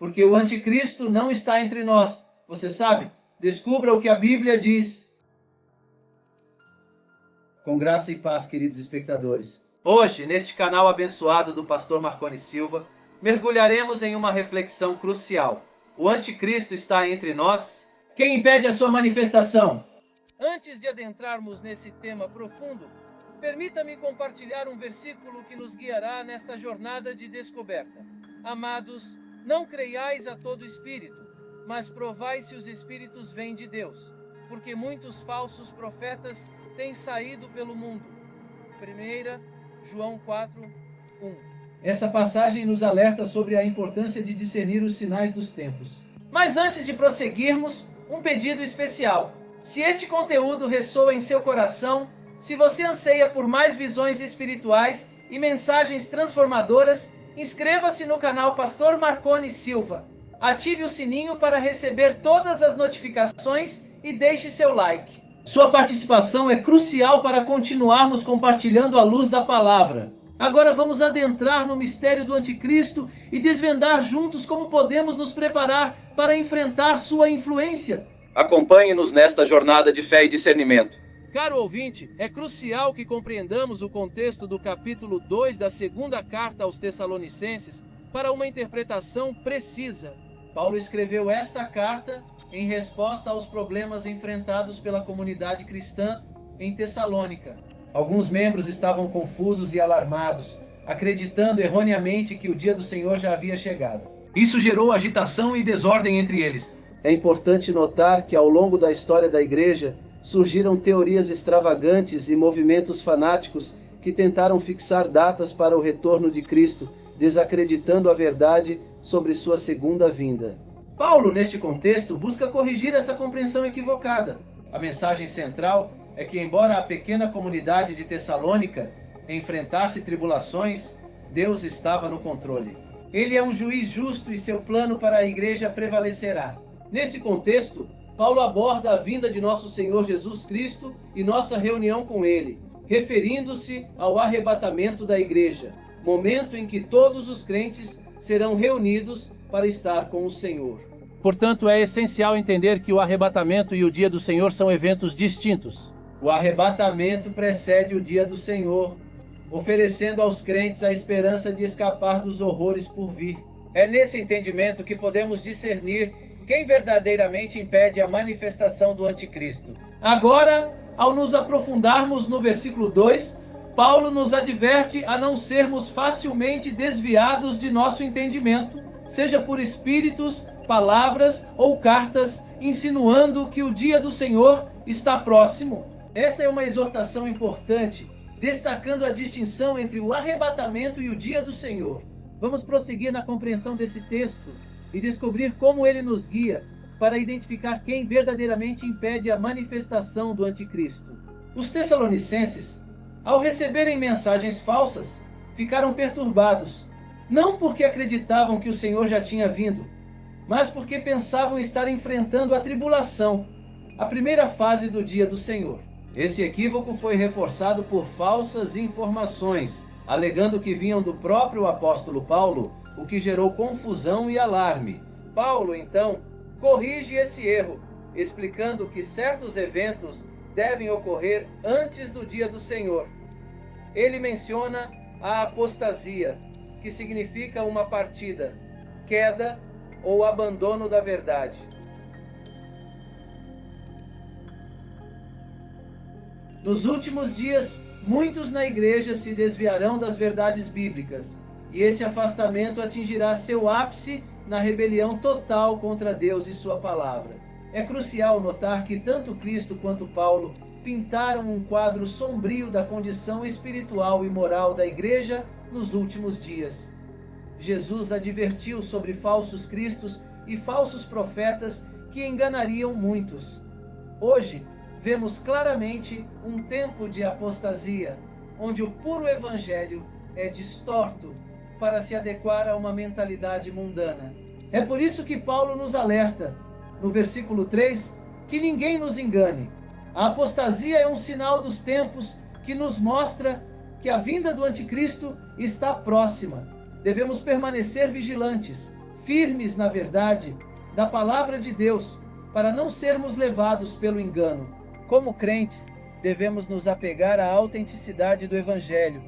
porque o anticristo não está entre nós. Você sabe? Descubra o que a Bíblia diz. Com graça e paz, queridos espectadores. Hoje, neste canal abençoado do pastor Marconi Silva, mergulharemos em uma reflexão crucial. O anticristo está entre nós? Quem impede a sua manifestação? Antes de adentrarmos nesse tema profundo, permita-me compartilhar um versículo que nos guiará nesta jornada de descoberta. Amados, não creiais a todo espírito, mas provai se os espíritos vêm de Deus, porque muitos falsos profetas têm saído pelo mundo. 1 João 4:1. Essa passagem nos alerta sobre a importância de discernir os sinais dos tempos. Mas antes de prosseguirmos, um pedido especial. Se este conteúdo ressoa em seu coração, se você anseia por mais visões espirituais e mensagens transformadoras, inscreva-se no canal Pastor Marconi Silva. Ative o sininho para receber todas as notificações e deixe seu like. Sua participação é crucial para continuarmos compartilhando a luz da palavra. Agora vamos adentrar no mistério do anticristo e desvendar juntos como podemos nos preparar para enfrentar sua influência. Acompanhe-nos nesta jornada de fé e discernimento. Caro ouvinte, é crucial que compreendamos o contexto do capítulo 2 da segunda carta aos Tessalonicenses para uma interpretação precisa. Paulo escreveu esta carta em resposta aos problemas enfrentados pela comunidade cristã em Tessalônica. Alguns membros estavam confusos e alarmados, acreditando erroneamente que o dia do Senhor já havia chegado. Isso gerou agitação e desordem entre eles. É importante notar que ao longo da história da igreja surgiram teorias extravagantes e movimentos fanáticos que tentaram fixar datas para o retorno de Cristo, desacreditando a verdade sobre sua segunda vinda. Paulo, neste contexto, busca corrigir essa compreensão equivocada. A mensagem central é que, embora a pequena comunidade de Tessalônica enfrentasse tribulações, Deus estava no controle. Ele é um juiz justo e seu plano para a igreja prevalecerá. Nesse contexto, Paulo aborda a vinda de nosso Senhor Jesus Cristo e nossa reunião com Ele, referindo-se ao arrebatamento da igreja, momento em que todos os crentes serão reunidos para estar com o Senhor. Portanto, é essencial entender que o arrebatamento e o dia do Senhor são eventos distintos. O arrebatamento precede o dia do Senhor, oferecendo aos crentes a esperança de escapar dos horrores por vir. É nesse entendimento que podemos discernir quem verdadeiramente impede a manifestação do anticristo. Agora, ao nos aprofundarmos no versículo 2, Paulo nos adverte a não sermos facilmente desviados de nosso entendimento, seja por espíritos, palavras ou cartas, insinuando que o dia do Senhor está próximo. Esta é uma exortação importante, destacando a distinção entre o arrebatamento e o dia do Senhor. Vamos prosseguir na compreensão desse texto e descobrir como ele nos guia para identificar quem verdadeiramente impede a manifestação do anticristo. Os tessalonicenses, ao receberem mensagens falsas, ficaram perturbados, não porque acreditavam que o Senhor já tinha vindo, mas porque pensavam estar enfrentando a tribulação, a primeira fase do dia do Senhor. Esse equívoco foi reforçado por falsas informações, alegando que vinham do próprio apóstolo Paulo, o que gerou confusão e alarme. Paulo, então, corrige esse erro, explicando que certos eventos devem ocorrer antes do dia do Senhor. Ele menciona a apostasia, que significa uma partida, queda ou abandono da verdade. Nos últimos dias, muitos na igreja se desviarão das verdades bíblicas, e esse afastamento atingirá seu ápice na rebelião total contra Deus e sua palavra. É crucial notar que tanto Cristo quanto Paulo pintaram um quadro sombrio da condição espiritual e moral da igreja nos últimos dias. Jesus advertiu sobre falsos cristos e falsos profetas que enganariam muitos. Hoje, vemos claramente um tempo de apostasia, onde o puro evangelho é distorto para se adequar a uma mentalidade mundana. É por isso que Paulo nos alerta, no versículo 3, que ninguém nos engane. A apostasia é um sinal dos tempos que nos mostra que a vinda do anticristo está próxima. Devemos permanecer vigilantes, firmes na verdade da palavra de Deus, para não sermos levados pelo engano. Como crentes, devemos nos apegar à autenticidade do Evangelho,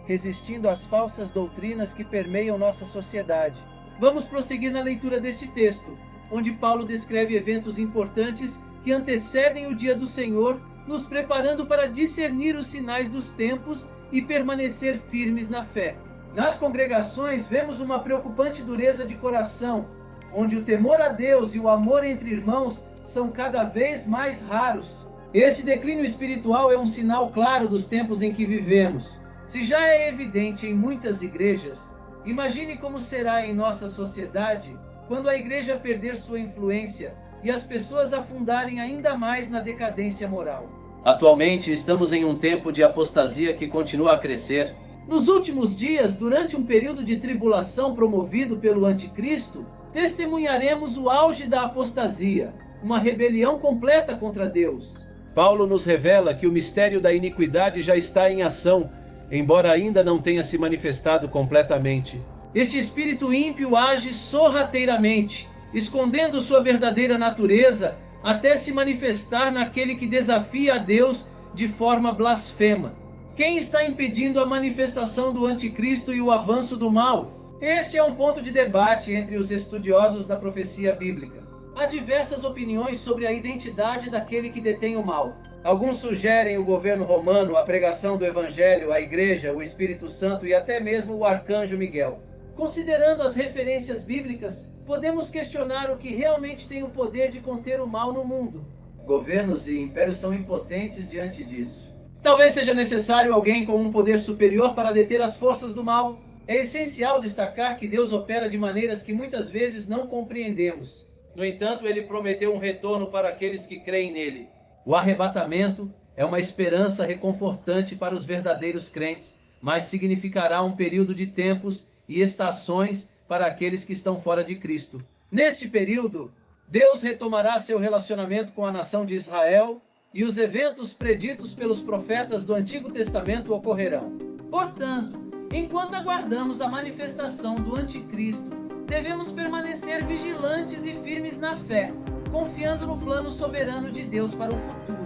resistindo às falsas doutrinas que permeiam nossa sociedade. Vamos prosseguir na leitura deste texto, onde Paulo descreve eventos importantes que antecedem o dia do Senhor, nos preparando para discernir os sinais dos tempos e permanecer firmes na fé. Nas congregações, vemos uma preocupante dureza de coração, onde o temor a Deus e o amor entre irmãos são cada vez mais raros. Este declínio espiritual é um sinal claro dos tempos em que vivemos. Se já é evidente em muitas igrejas, imagine como será em nossa sociedade quando a igreja perder sua influência e as pessoas afundarem ainda mais na decadência moral. Atualmente estamos em um tempo de apostasia que continua a crescer. Nos últimos dias, durante um período de tribulação promovido pelo anticristo, testemunharemos o auge da apostasia, uma rebelião completa contra Deus. Paulo nos revela que o mistério da iniquidade já está em ação, embora ainda não tenha se manifestado completamente. Este espírito ímpio age sorrateiramente, escondendo sua verdadeira natureza até se manifestar naquele que desafia a Deus de forma blasfema. Quem está impedindo a manifestação do anticristo e o avanço do mal? Este é um ponto de debate entre os estudiosos da profecia bíblica. Há diversas opiniões sobre a identidade daquele que detém o mal. Alguns sugerem o governo romano, a pregação do evangelho, a igreja, o Espírito Santo e até mesmo o arcanjo Miguel. Considerando as referências bíblicas, podemos questionar o que realmente tem o poder de conter o mal no mundo. Governos e impérios são impotentes diante disso. Talvez seja necessário alguém com um poder superior para deter as forças do mal. É essencial destacar que Deus opera de maneiras que muitas vezes não compreendemos. No entanto, ele prometeu um retorno para aqueles que creem nele. O arrebatamento é uma esperança reconfortante para os verdadeiros crentes, mas significará um período de tempos e estações para aqueles que estão fora de Cristo. Neste período, Deus retomará seu relacionamento com a nação de Israel e os eventos preditos pelos profetas do Antigo Testamento ocorrerão. Portanto, enquanto aguardamos a manifestação do anticristo, devemos permanecer vigilantes e firmes na fé, confiando no plano soberano de Deus para o futuro.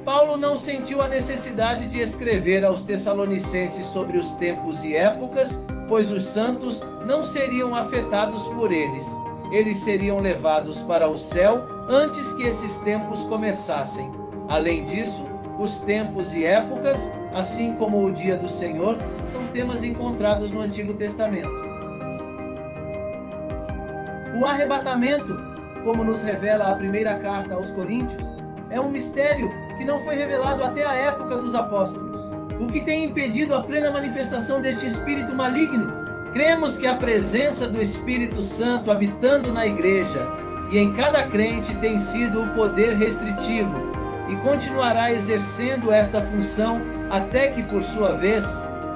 Paulo não sentiu a necessidade de escrever aos Tessalonicenses sobre os tempos e épocas, pois os santos não seriam afetados por eles. Eles seriam levados para o céu antes que esses tempos começassem. Além disso, os tempos e épocas, assim como o dia do Senhor, são temas encontrados no Antigo Testamento. O arrebatamento, como nos revela a primeira carta aos Coríntios, é um mistério que não foi revelado até a época dos apóstolos. O que tem impedido a plena manifestação deste espírito maligno? Cremos que a presença do Espírito Santo habitando na igreja e em cada crente tem sido o poder restritivo e continuará exercendo esta função até que, por sua vez,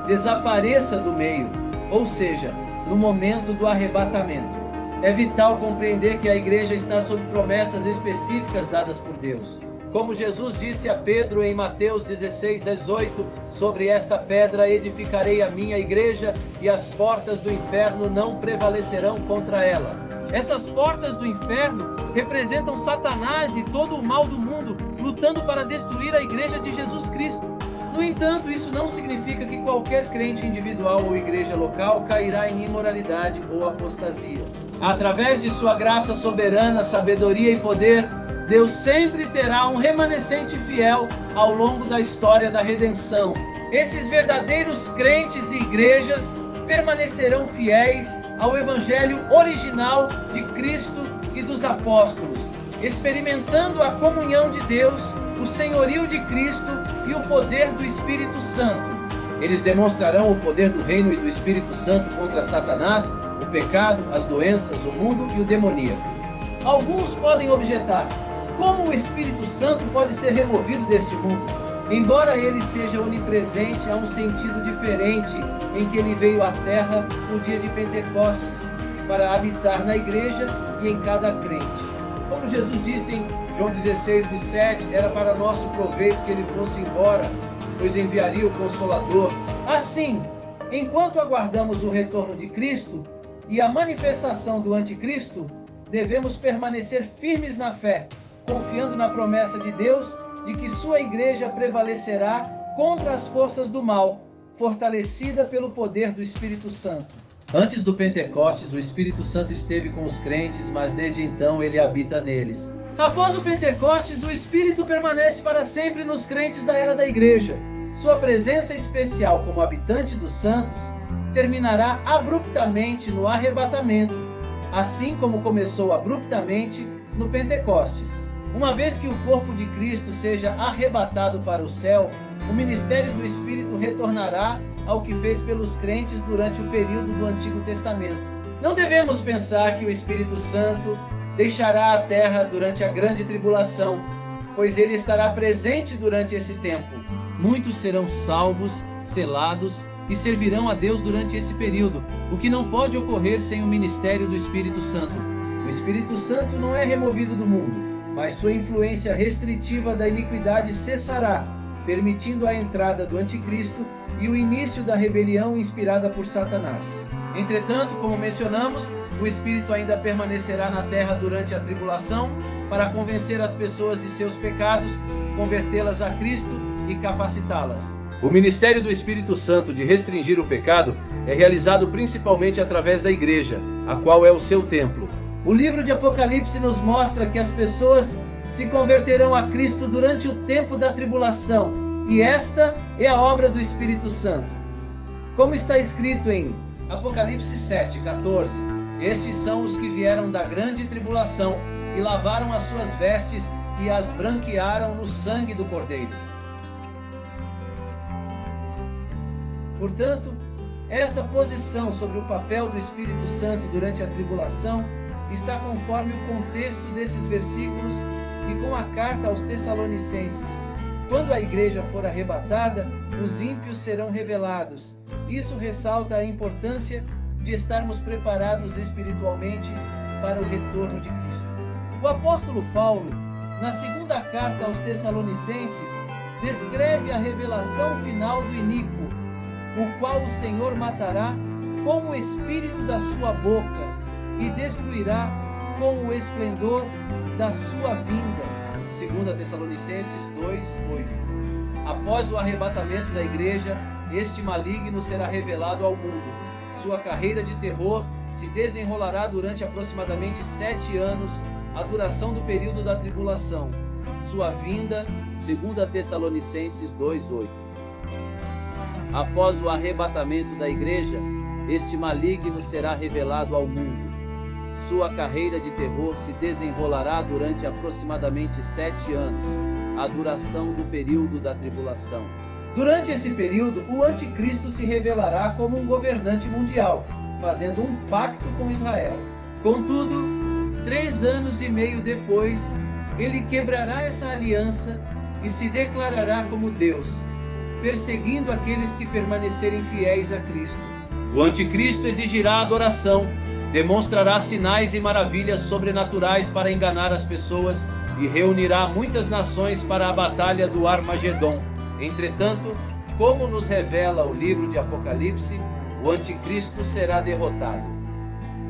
desapareça do meio, ou seja, no momento do arrebatamento. É vital compreender que a igreja está sob promessas específicas dadas por Deus. Como Jesus disse a Pedro em Mateus 16:18, sobre esta pedra edificarei a minha igreja e as portas do inferno não prevalecerão contra ela. Essas portas do inferno representam Satanás e todo o mal do mundo lutando para destruir a igreja de Jesus Cristo. No entanto, isso não significa que qualquer crente individual ou igreja local cairá em imoralidade ou apostasia. Através de sua graça soberana, sabedoria e poder, Deus sempre terá um remanescente fiel ao longo da história da redenção. Esses verdadeiros crentes e igrejas permanecerão fiéis ao evangelho original de Cristo e dos apóstolos, experimentando a comunhão de Deus, o senhorio de Cristo e o poder do Espírito Santo. Eles demonstrarão o poder do reino e do Espírito Santo contra Satanás, o pecado, as doenças, o mundo e o demoníaco. Alguns podem objetar: como o Espírito Santo pode ser removido deste mundo? Embora ele seja onipresente, há um sentido diferente em que ele veio à terra no dia de Pentecostes, para habitar na igreja e em cada crente. Como Jesus disse em João 16:7, era para nosso proveito que ele fosse embora, pois enviaria o Consolador. Assim, enquanto aguardamos o retorno de Cristo e a manifestação do anticristo, devemos permanecer firmes na fé, confiando na promessa de Deus de que sua igreja prevalecerá contra as forças do mal, fortalecida pelo poder do Espírito Santo. Antes do Pentecostes, o Espírito Santo esteve com os crentes, mas desde então ele habita neles. Após o Pentecostes, o Espírito permanece para sempre nos crentes da era da igreja. Sua presença especial como habitante dos santos terminará abruptamente no arrebatamento, assim como começou abruptamente no Pentecostes. Uma vez que o corpo de Cristo seja arrebatado para o céu, o ministério do Espírito retornará ao que fez pelos crentes durante o período do Antigo Testamento. Não devemos pensar que o Espírito Santo deixará a terra durante a grande tribulação, pois ele estará presente durante esse tempo. Muitos serão salvos, selados e servirão a Deus durante esse período, o que não pode ocorrer sem o ministério do Espírito Santo. O Espírito Santo não é removido do mundo, mas sua influência restritiva da iniquidade cessará, permitindo a entrada do anticristo e o início da rebelião inspirada por Satanás. Entretanto, como mencionamos, o Espírito ainda permanecerá na terra durante a tribulação para convencer as pessoas de seus pecados, convertê-las a Cristo e capacitá-las. O ministério do Espírito Santo de restringir o pecado é realizado principalmente através da igreja, a qual é o seu templo. O livro de Apocalipse nos mostra que as pessoas se converterão a Cristo durante o tempo da tribulação, e esta é a obra do Espírito Santo. Como está escrito em Apocalipse 7:14, estes são os que vieram da grande tribulação e lavaram as suas vestes e as branquearam no sangue do Cordeiro. Portanto, esta posição sobre o papel do Espírito Santo durante a tribulação está conforme o contexto desses versículos e com a carta aos Tessalonicenses. Quando a igreja for arrebatada, os ímpios serão revelados. Isso ressalta a importância de estarmos preparados espiritualmente para o retorno de Cristo. O apóstolo Paulo, na segunda carta aos Tessalonicenses, descreve a revelação final do iníquo, o qual o Senhor matará com o espírito da sua boca e destruirá com o esplendor da sua vinda. 2 Tessalonicenses 2:8. Após o arrebatamento da igreja, este maligno será revelado ao mundo. Sua carreira de terror se desenrolará durante aproximadamente 7 anos, a duração do período da tribulação. Sua vinda, 2 Tessalonicenses 2:8. Após o arrebatamento da igreja, este maligno será revelado ao mundo. Sua carreira de terror se desenrolará durante aproximadamente 7 anos, a duração do período da tribulação. Durante esse período, o anticristo se revelará como um governante mundial, fazendo um pacto com Israel. Contudo, 3 anos e meio depois, ele quebrará essa aliança e se declarará como Deus, perseguindo aqueles que permanecerem fiéis a Cristo. O anticristo exigirá adoração, demonstrará sinais e maravilhas sobrenaturais para enganar as pessoas e reunirá muitas nações para a batalha do Armagedon. Entretanto, como nos revela o livro de Apocalipse, o anticristo será derrotado.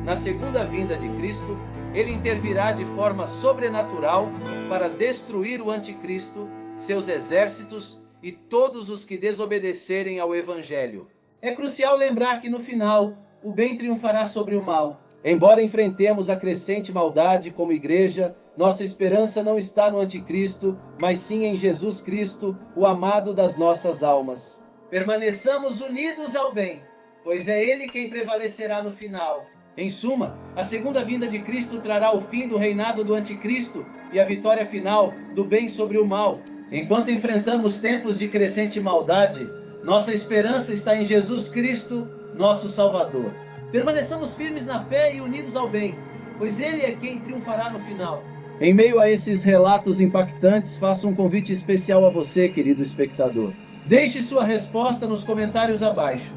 Na segunda vinda de Cristo, ele intervirá de forma sobrenatural para destruir o anticristo, seus exércitos e todos os que desobedecerem ao Evangelho. É crucial lembrar que no final, o bem triunfará sobre o mal. Embora enfrentemos a crescente maldade como igreja, nossa esperança não está no anticristo, mas sim em Jesus Cristo, o amado das nossas almas. Permaneçamos unidos ao bem, pois é Ele quem prevalecerá no final. Em suma, a segunda vinda de Cristo trará o fim do reinado do anticristo e a vitória final do bem sobre o mal. Enquanto enfrentamos tempos de crescente maldade, nossa esperança está em Jesus Cristo, nosso Salvador. Permaneçamos firmes na fé e unidos ao bem, pois Ele é quem triunfará no final. Em meio a esses relatos impactantes, faço um convite especial a você, querido espectador. Deixe sua resposta nos comentários abaixo.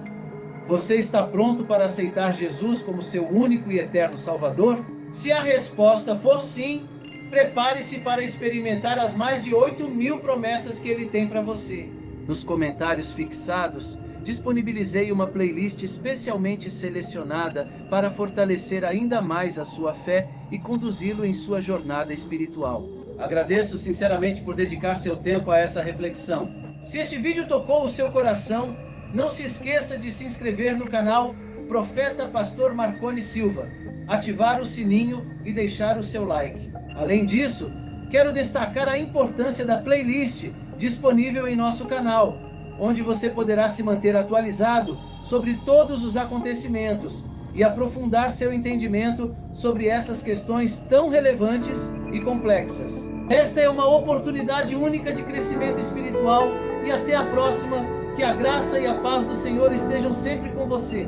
Você está pronto para aceitar Jesus como seu único e eterno Salvador? Se a resposta for sim, prepare-se para experimentar as mais de 8.000 promessas que Ele tem para você. Nos comentários fixados, disponibilizei uma playlist especialmente selecionada para fortalecer ainda mais a sua fé e conduzi-lo em sua jornada espiritual. Agradeço sinceramente por dedicar seu tempo a essa reflexão. Se este vídeo tocou o seu coração, não se esqueça de se inscrever no canal Profeta Pastor Marconi Silva, ativar o sininho e deixar o seu like. Além disso, quero destacar a importância da playlist disponível em nosso canal, onde você poderá se manter atualizado sobre todos os acontecimentos e aprofundar seu entendimento sobre essas questões tão relevantes e complexas. Esta é uma oportunidade única de crescimento espiritual e até a próxima. Que a graça e a paz do Senhor estejam sempre com você.